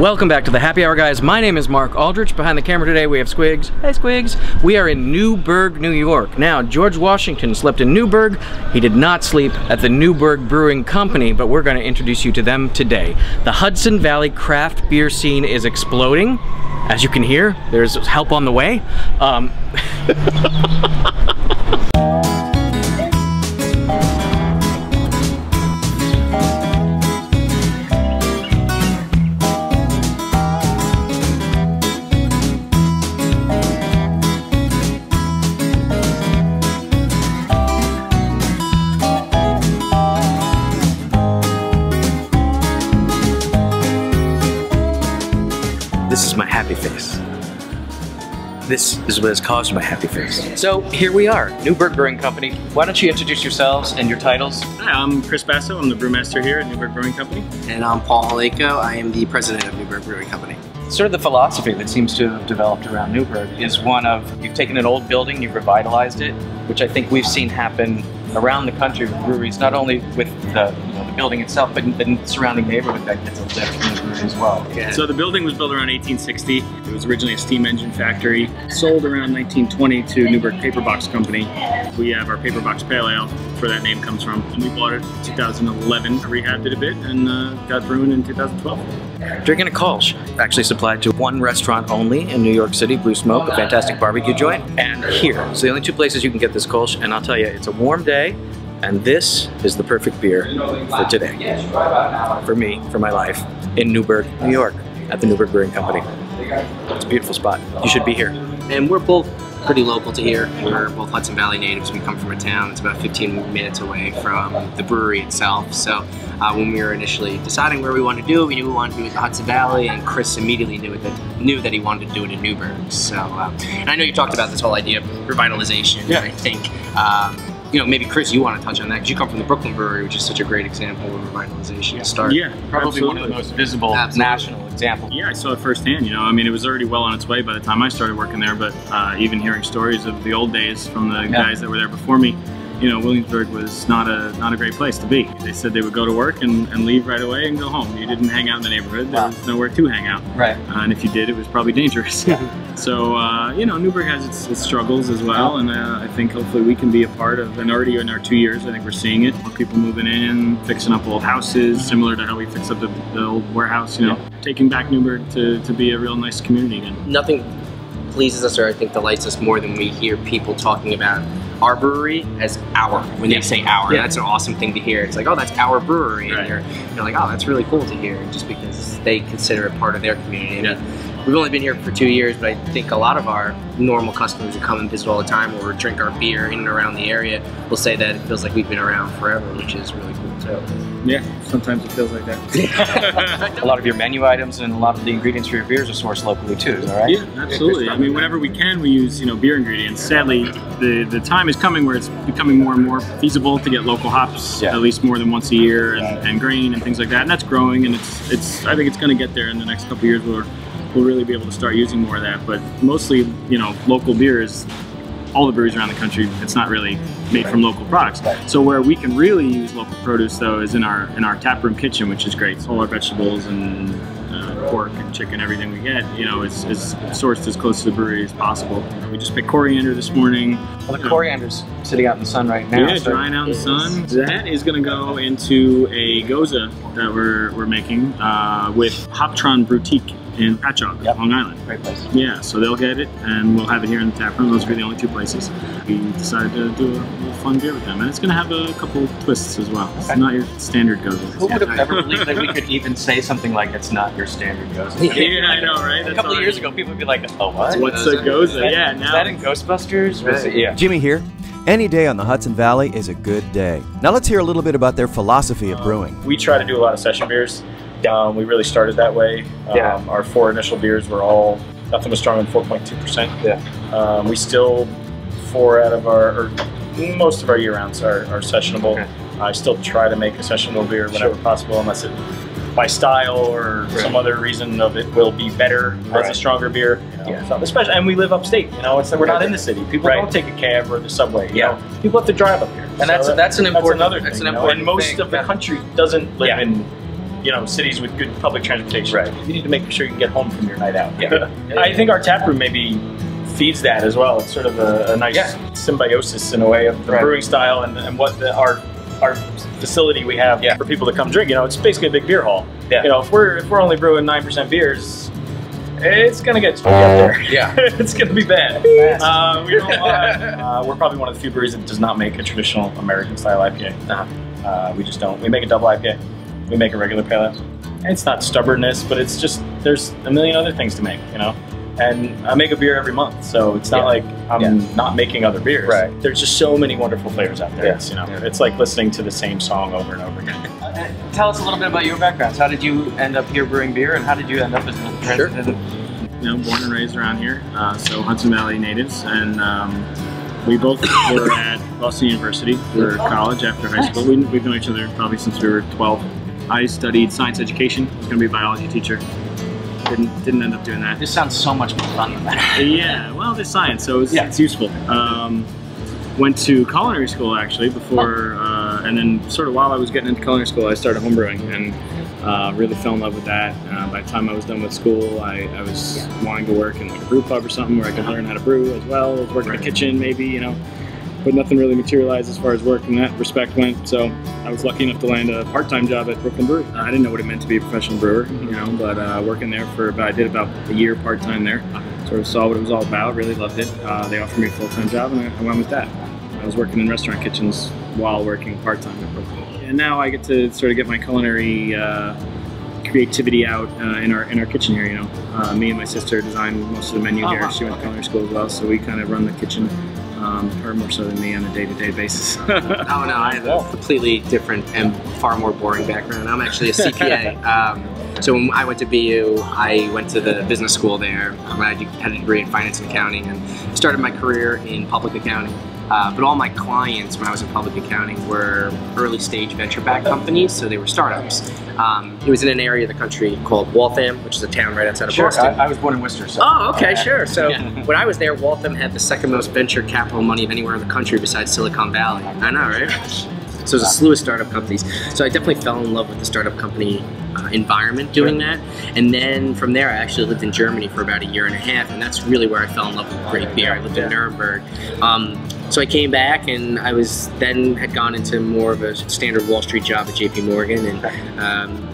Welcome back to the Happy Hour, guys. My name is Mark Aldrich. Behind the camera today we have Squigs. Hi, Squigs. We are in Newburgh, New York. Now, George Washington slept in Newburgh. He did not sleep at the Newburgh Brewing Company, but we're going to introduce you to them today. The Hudson Valley Craft Beer scene is exploding. As you can hear, there's help on the way. This is my happy face. This is what has caused my happy face. So here we are, Newburgh Brewing Company. Why don't you introduce yourselves and your titles? Hi, I'm Chris Basso. I'm the brewmaster here at Newburgh Brewing Company. And I'm Paul Haleko. I am the president of Newburgh Brewing Company. Sort of the philosophy that seems to have developed around Newburgh is one of, you've taken an old building, you've revitalized it, which I think we've seen happen around the country with breweries, not only with the building itself, but the surrounding neighborhood that gets a lift from the brewery as well. Yeah. So the building was built around 1860. It was originally a steam engine factory. Sold around 1920 to Newburgh Paper Box Company. We have our Paper Box Pale Ale, where that name comes from. And we bought it in 2011, rehabbed it a bit, and got brewing in 2012. Drinking a Kolsch, actually supplied to one restaurant only in New York City, Blue Smoke, a fantastic barbecue joint, and here. So the only two places you can get this Kolsch, and I'll tell you, it's a warm day, and this is the perfect beer for today, for me, for my life, in Newburgh, New York, at the Newburgh Brewing Company. It's a beautiful spot. You should be here. And we're both pretty local to here. We're both Hudson Valley natives. We come from a town. It's about 15 minutes away from the brewery itself. So when we were initially deciding where we wanted to do it, we knew we wanted to do it in the Hudson Valley, and Chris immediately knew that he wanted to do it in Newburgh. So, and I know you talked about this whole idea of revitalization. Yeah. I think, maybe Chris, you want to touch on that because you come from the Brooklyn Brewery, which is such a great example of revitalization start. Yeah, probably absolutely. one of the most visible national examples. Yeah, I saw it firsthand. I mean, it was already well on its way by the time I started working there, but even hearing stories of the old days from the guys that were there before me, Williamsburg was not a great place to be. They said they would go to work and leave right away and go home. You didn't hang out in the neighborhood. There was nowhere to hang out. Right. And if you did, it was probably dangerous. So, Newburgh has its struggles as well, and I think hopefully we can be a part of, and already in our 2 years, I think we're seeing it. More people moving in, fixing up old houses, similar to how we fixed up the old warehouse, taking back Newburgh to be a real nice community again. Nothing pleases us, or I think delights us more than we hear people talking about our brewery as our. When they say our, that's an awesome thing to hear. It's like, oh, that's our brewery, and you're like, oh, that's really cool to hear, just because they consider it part of their community. And we've only been here for 2 years, but I think a lot of our normal customers who come and visit all the time or drink our beer in and around the area will say that it feels like we've been around forever, which is really cool too. Yeah, sometimes it feels like that. A lot of your menu items and a lot of the ingredients for your beers are sourced locally too, is that right? Yeah, absolutely. I mean, whenever we can, we use beer ingredients. Sadly, the time is coming where it's becoming more and more feasible to get local hops at least more than once a year, and grain and things like that. And that's growing, and it's I think it's going to get there in the next couple of years. We'll really be able to start using more of that. But mostly, local beer is. All the breweries around the country, it's not really made from local products. So where we can really use local produce, though, is in our taproom kitchen, which is great. So all our vegetables and pork and chicken, everything we get, is sourced as close to the brewery as possible. We just picked coriander this morning. Well, the coriander's sitting out in the sun right now. Yeah, drying out in the sun. That is going to go into a goza that we're making with Hoptron Boutique in Patchogue, Long Island. Great place. Yeah, so they'll get it, and we'll have it here in the tap room. Those will be the only two places. We decided to do a little fun beer with them, and it's going to have a couple twists as well. It's not your standard goza. Who would have ever believed that we could even say something like it's not your standard goza? Yeah, I know, right? A couple of years ago, people would be like, "Oh, what? What's a goza?" Yeah, now. Is that in Ghostbusters? Right. Yeah. Jimmy here. Any day on the Hudson Valley is a good day. Now let's hear a little bit about their philosophy of brewing. We try to do a lot of session beers. We really started that way. Our 4 initial beers were nothing was stronger than 4.2%. Yeah. We still, 4 out of most of our year-rounds are sessionable. Okay. I still try to make a sessionable beer whenever possible, unless it, by style or some other reason of it, will be better as a stronger beer. So especially, and we live upstate. It's like we're not in the city. People don't take a cab or the subway. People have to drive up here. And that's an important. That's another thing. And most of the country doesn't live in you know, cities with good public transportation. Right. You need to make sure you can get home from your night out. Yeah. I think our tap room maybe feeds that as well. It's sort of a nice symbiosis in a way of the brewing style and what our facility we have for people to come drink. You know, it's basically a big beer hall. Yeah. You know, if we're only brewing 9% beers, it's gonna get sweaty up there. Yeah. It's gonna be bad. We don't we're probably one of the few breweries that does not make a traditional American style IPA. We just don't. We make a double IPA. We make a regular pale ale. It's not stubbornness, but it's just there's a million other things to make, you know. And I make a beer every month, so it's not like I'm not making other beers. Right. There's just so many wonderful flavors out there. It's, you know, it's like listening to the same song over and over again. Tell us a little bit about your backgrounds. How did you end up here brewing beer, and how did you end up as a president? You know, born and raised around here, so Hudson Valley natives, and we both were at Boston University for college after high school. We've known each other probably since we were 12. I studied science education. I was going to be a biology teacher. Didn't end up doing that. This sounds so much more fun than that. Yeah, well, there's science, so it's useful. Went to culinary school actually before, and then sort of while I was getting into culinary school, I started homebrewing and really fell in love with that. By the time I was done with school, I was wanting to work in like a brew pub or something where I could learn how to brew as well. I was working in the kitchen maybe, you know. But nothing really materialized as far as work in that respect went. So I was lucky enough to land a part-time job at Brooklyn Brewery. I didn't know what it meant to be a professional brewer, you know, but working there I did about a year part-time there. Sort of saw what it was all about, really loved it. They offered me a full-time job and I went with that. I was working in restaurant kitchens while working part-time at Brooklyn. And now I get to sort of get my culinary creativity out in our kitchen here, you know. Me and my sister designed most of the menu here. She went to culinary school as well, so we kind of run the kitchen. Her more so than me on a day-to-day basis. Oh no, I have a completely different and far more boring background. I'm actually a CPA. So when I went to BU, I went to the business school there. I had a degree in finance and accounting and started my career in public accounting. But all my clients when I was in public accounting were early stage venture-backed companies, so they were startups. It was in an area of the country called Waltham, which is a town right outside of Boston. I was born in Worcester. So. Oh, okay, sure. So when I was there, Waltham had the second most venture capital money of anywhere in the country besides Silicon Valley. I know, right? So there's a slew of startup companies. So I definitely fell in love with the startup company environment doing that. And then from there, I actually lived in Germany for about a year and a half, and that's really where I fell in love with great beer. I lived in Newburgh. So I came back and I had gone into more of a standard Wall Street job at JP Morgan, and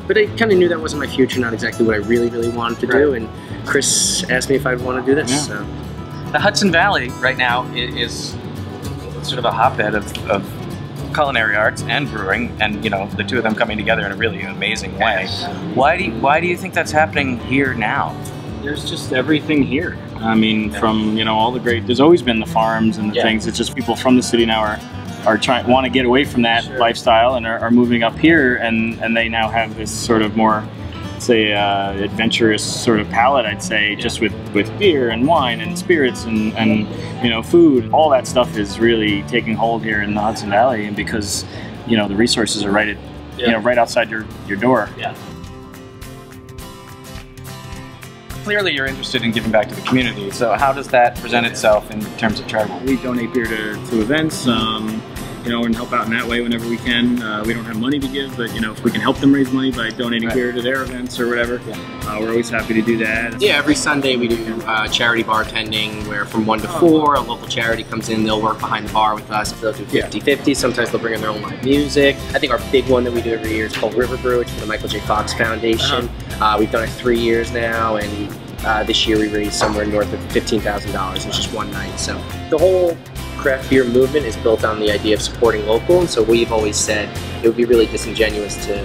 but I kind of knew that wasn't my future, not exactly what I really wanted to do. And Chris asked me if I'd want to do this. Yeah. So. The Hudson Valley right now is sort of a hotbed of culinary arts and brewing, and you know the two of them coming together in a really amazing way. Why do you think that's happening here now? There's just everything here. I mean, from, you know, all the great, there's always been the farms and the things. It's just people from the city now want to get away from that lifestyle and are moving up here, and they now have this sort of more, say, adventurous sort of palate, I'd say, just with beer and wine and spirits and you know, food. All that stuff is really taking hold here in the Hudson Valley, and because, you know, the resources are right at, you know, right outside your door. Yeah. Clearly you're interested in giving back to the community, so how does that present itself in terms of charity? We donate beer to events, you know, and help out in that way whenever we can. We don't have money to give, but you know, if we can help them raise money by donating beer to their events or whatever, we're always happy to do that. Yeah, every Sunday we do charity bartending, where from 1 to 4, a local charity comes in, they'll work behind the bar with us. They'll do 50-50, sometimes they'll bring in their own live music. I think our big one that we do every year is called River Brew, it's for the Michael J. Fox Foundation. We've done it 3 years now, and this year we raised somewhere north of $15,000. It's just one night. So the whole craft beer movement is built on the idea of supporting local, and so we've always said it would be really disingenuous to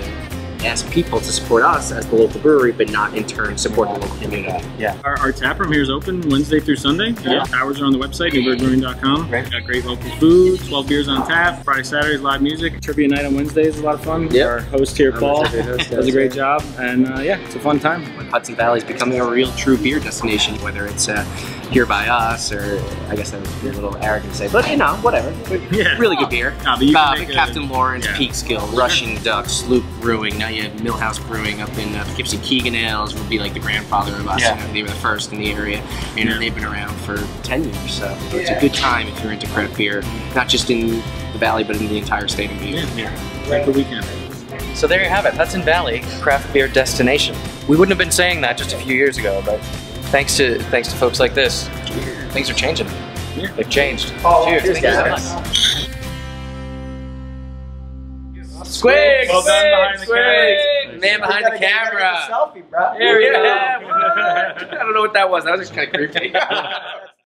ask people to support us as the local brewery, but not in turn support the local community. Yeah. Our tap room here is open Wednesday through Sunday. Hours are on the website, newburghbrewing.com. Right. Got great local food, 12 beers on tap. Friday, Saturdays, live music. Trivia night on Wednesday is a lot of fun. Our host here, Paul, does a great job, and yeah, it's a fun time. Hudson Valley is becoming a real true beer destination, whether it's here by us, or I guess that would be a little arrogant to say, but you know, whatever. Really good beer. Captain Lawrence, Peekskill, Rushing Duck, Sloop Brewing. Now you have Millhouse Brewing up in Poughkeepsie. Keegan Ales would be like the grandfather of us. You know, they were the first in the area. You know, they've been around for 10 years, so it's a good time if you're into craft beer, not just in the valley, but in the entire state of New York. Like the weekend. So there you have it, Hudson Valley Craft Beer destination. We wouldn't have been saying that just a few years ago, but thanks to folks like this, things are changing. They've changed. Oh, cheers, cheers, guys. Squigs! Well done behind the Squigs! Man behind the camera. Selfie, bro. Here we go. I don't know what that was. That was just kind of creepy.